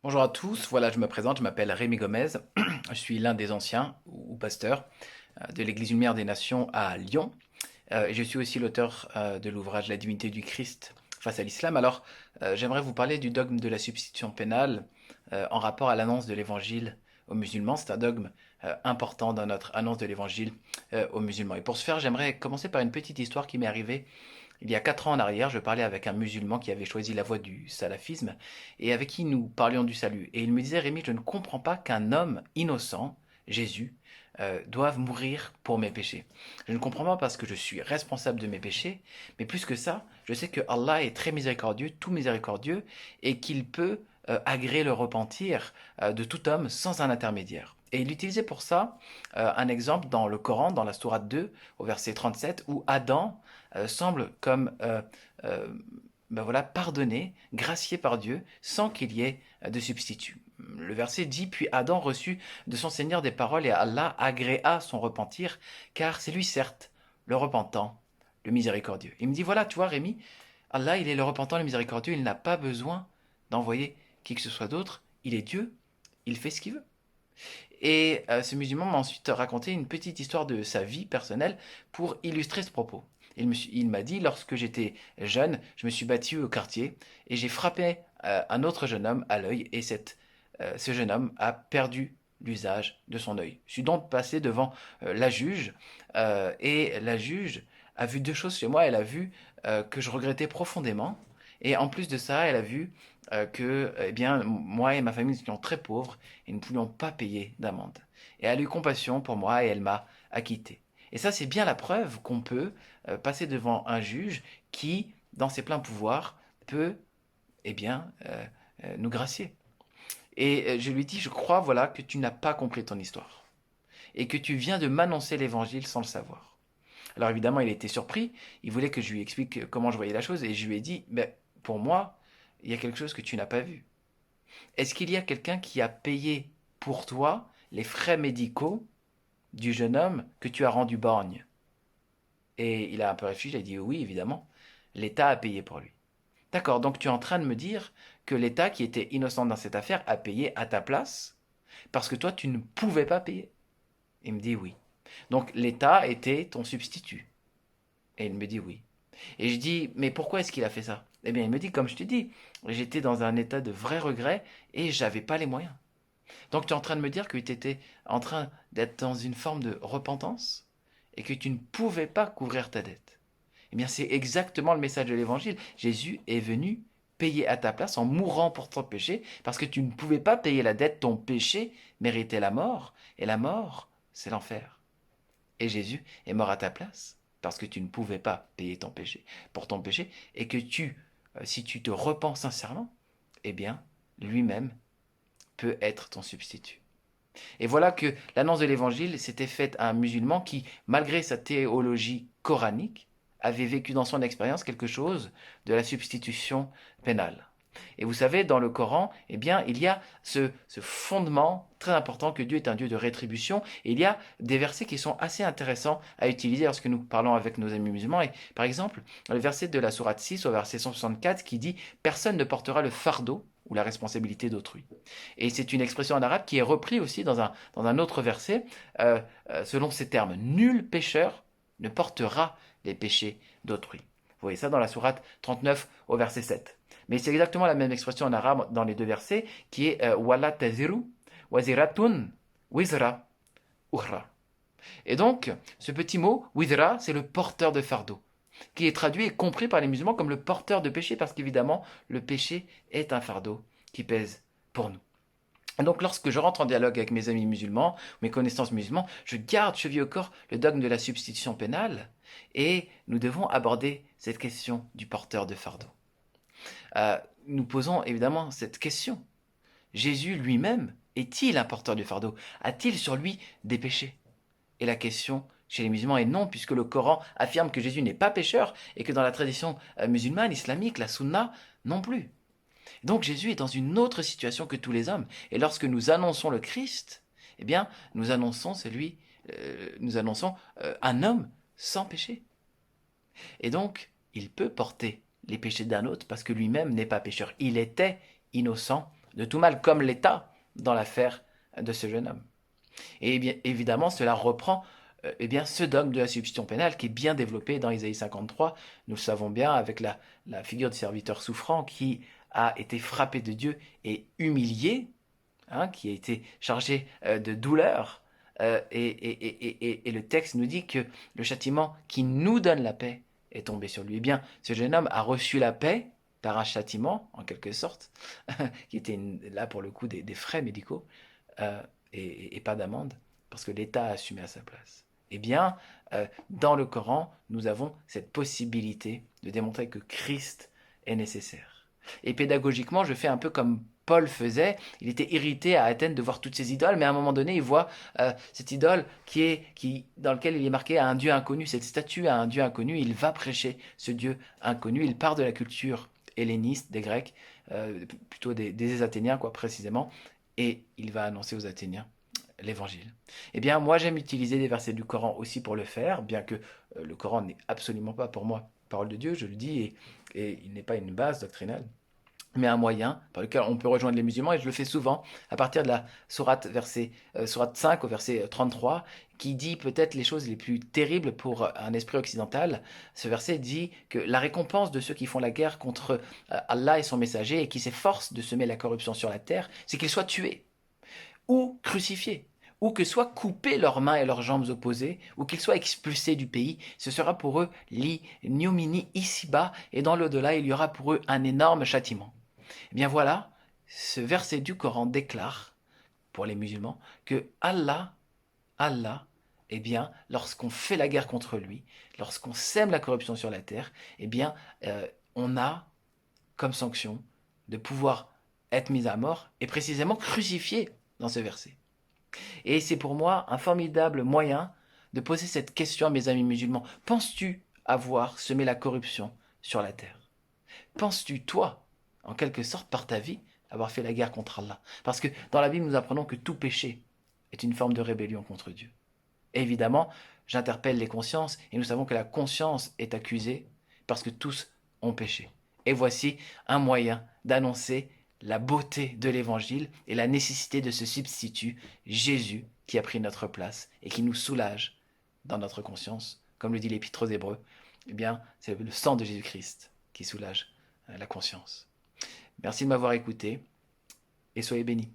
Bonjour à tous, voilà, je me présente, je m'appelle Rémi Gomez, je suis l'un des anciens ou pasteurs de l'Église Lumière des Nations à Lyon. Et je suis aussi l'auteur de l'ouvrage La divinité du Christ face à l'islam. Alors, j'aimerais vous parler du dogme de la substitution pénale en rapport à l'annonce de l'évangile aux musulmans. C'est un dogme important dans notre annonce de l'évangile aux musulmans. Et pour ce faire, j'aimerais commencer par une petite histoire qui m'est arrivée il y a 4 ans en arrière. Je parlais avec un musulman qui avait choisi la voie du salafisme et avec qui nous parlions du salut. Et il me disait, Rémi, je ne comprends pas qu'un homme innocent, Jésus, doive mourir pour mes péchés. Je ne comprends pas parce que je suis responsable de mes péchés, mais plus que ça, je sais que Allah est très miséricordieux, tout miséricordieux, et qu'il peut agréer le repentir de tout homme sans un intermédiaire. Et il utilisait pour ça un exemple dans le Coran, dans la sourate 2, au verset 37, où Adam semble comme ben voilà, pardonné, gracié par Dieu, sans qu'il y ait de substitut. Le verset dit, puis Adam reçut de son Seigneur des paroles et Allah agréa son repentir, car c'est lui certes le repentant, le miséricordieux. Il me dit, voilà, tu vois Rémi, Allah il est le repentant, le miséricordieux, il n'a pas besoin d'envoyer qui que ce soit d'autre, il est Dieu, il fait ce qu'il veut. Et ce musulman m'a ensuite raconté une petite histoire de sa vie personnelle pour illustrer ce propos. Il m'a dit, lorsque j'étais jeune, je me suis battu au quartier et j'ai frappé un autre jeune homme à l'œil et ce jeune homme a perdu l'usage de son œil. Je suis donc passé devant la juge et la juge a vu deux choses chez moi. Elle a vu que je regrettais profondément et en plus de ça, elle a vu que eh bien, moi et ma famille nous étions très pauvres et ne pouvions pas payer d'amende. Et elle a eu compassion pour moi et elle m'a acquitté. Et ça, c'est bien la preuve qu'on peut passer devant un juge qui, dans ses pleins pouvoirs, peut eh bien, nous gracier. Et je lui dis, je crois voilà que tu n'as pas compris ton histoire et que tu viens de m'annoncer l'évangile sans le savoir. Alors évidemment, il était surpris, il voulait que je lui explique comment je voyais la chose et je lui ai dit, ben, pour moi, il y a quelque chose que tu n'as pas vu. Est-ce qu'il y a quelqu'un qui a payé pour toi les frais médicaux du jeune homme que tu as rendu borgne? Et il a un peu réfléchi, il a dit oui, évidemment. L'État a payé pour lui. D'accord, donc tu es en train de me dire que l'État, qui était innocent dans cette affaire, a payé à ta place parce que toi, tu ne pouvais pas payer. Il me dit oui. Donc l'État était ton substitut. Et il me dit oui. Et je dis, mais pourquoi est-ce qu'il a fait ça? Eh bien, il me dit, comme je te dis, j'étais dans un état de vrai regret et j'avais pas les moyens. Donc tu es en train de me dire que tu étais en train d'être dans une forme de repentance et que tu ne pouvais pas couvrir ta dette. Eh bien c'est exactement le message de l'évangile. Jésus est venu payer à ta place en mourant pour ton péché parce que tu ne pouvais pas payer la dette. Ton péché méritait la mort et la mort c'est l'enfer. Et Jésus est mort à ta place parce que tu ne pouvais pas payer ton péché pour ton péché et que si tu te repens sincèrement, eh bien lui-même peut être ton substitut. Et voilà que l'annonce de l'évangile s'était faite à un musulman qui, malgré sa théologie coranique, avait vécu dans son expérience quelque chose de la substitution pénale. Et vous savez, dans le Coran, eh bien, il y a ce fondement très important que Dieu est un Dieu de rétribution. Et il y a des versets qui sont assez intéressants à utiliser lorsque nous parlons avec nos amis musulmans. Et par exemple, le verset de la sourate 6 au verset 164 qui dit Personne ne portera le fardeau ou la responsabilité d'autrui. Et c'est une expression en arabe qui est reprise aussi dans un autre verset, selon ces termes. Nul pécheur ne portera les péchés d'autrui. Vous voyez ça dans la sourate 39 au verset 7. Mais c'est exactement la même expression en arabe dans les deux versets qui est wala taziru waziratun wizra ukhra. Et donc, ce petit mot, wizra, c'est le porteur de fardeau, qui est traduit et compris par les musulmans comme le porteur de péché, parce qu'évidemment, le péché est un fardeau qui pèse pour nous. Et donc, lorsque je rentre en dialogue avec mes amis musulmans, mes connaissances musulmans, je garde chevillé au corps le dogme de la substitution pénale, et nous devons aborder cette question du porteur de fardeau. Nous posons évidemment cette question. Jésus lui-même est-il un porteur du fardeau? A-t-il sur lui des péchés? Et la question chez les musulmans est non, puisque le Coran affirme que Jésus n'est pas pécheur et que dans la tradition musulmane, islamique, la sunna non plus. Donc Jésus est dans une autre situation que tous les hommes. Et lorsque nous annonçons le Christ, eh bien, nous annonçons un homme sans péché. Et donc, il peut porter les péchés d'un autre parce que lui-même n'est pas pécheur. Il était innocent de tout mal, comme l'État dans l'affaire de ce jeune homme. Et bien évidemment, cela reprend ce dogme de la substitution pénale qui est bien développé dans Isaïe 53. Nous le savons bien avec la figure du serviteur souffrant qui a été frappé de Dieu et humilié, hein, qui a été chargé de douleur. Et le texte nous dit que le châtiment qui nous donne la paix est tombé sur lui. Eh bien, ce jeune homme a reçu la paix par un châtiment, en quelque sorte, qui était là pour le coup des frais médicaux euh, et pas d'amende, parce que l'État a assumé à sa place. Eh bien, dans le Coran, nous avons cette possibilité de démontrer que Christ est nécessaire. Et pédagogiquement, je fais un peu comme Paul faisait. Il était irrité à Athènes de voir toutes ces idoles, mais à un moment donné, il voit cette idole dans laquelle il est marqué à un Dieu inconnu, cette statue à un Dieu inconnu. Il va prêcher ce Dieu inconnu. Il part de la culture helléniste des Grecs, plutôt des Athéniens, quoi, précisément, et il va annoncer aux Athéniens l'évangile. Eh bien, moi, j'aime utiliser des versets du Coran aussi pour le faire, bien que le Coran n'est absolument pas pour moi parole de Dieu, je le dis, et il n'est pas une base doctrinale, mais un moyen par lequel on peut rejoindre les musulmans, et je le fais souvent à partir de la sourate 5 au verset 33, qui dit peut-être les choses les plus terribles pour un esprit occidental. Ce verset dit que la récompense de ceux qui font la guerre contre Allah et son messager et qui s'efforcent de semer la corruption sur la terre, c'est qu'ils soient tués ou crucifiés, ou que soient coupées leurs mains et leurs jambes opposées, ou qu'ils soient expulsés du pays. Ce sera pour eux l'ignominie ici-bas, et dans l'au-delà, il y aura pour eux un énorme châtiment. Eh bien voilà, ce verset du Coran déclare, pour les musulmans, que Allah, eh bien, lorsqu'on fait la guerre contre lui, lorsqu'on sème la corruption sur la terre, eh bien, on a comme sanction de pouvoir être mis à mort et précisément crucifié dans ce verset. Et c'est pour moi un formidable moyen de poser cette question à mes amis musulmans. Penses-tu avoir semé la corruption sur la terre? Penses-tu, toi, en quelque sorte, par ta vie, avoir fait la guerre contre Allah? Parce que dans la Bible, nous apprenons que tout péché est une forme de rébellion contre Dieu. Et évidemment, j'interpelle les consciences, et nous savons que la conscience est accusée parce que tous ont péché. Et voici un moyen d'annoncer la beauté de l'évangile et la nécessité de ce substitut, Jésus, qui a pris notre place et qui nous soulage dans notre conscience. Comme le dit l'Épître aux Hébreux, eh bien, c'est le sang de Jésus-Christ qui soulage la conscience. Merci de m'avoir écouté et soyez bénis.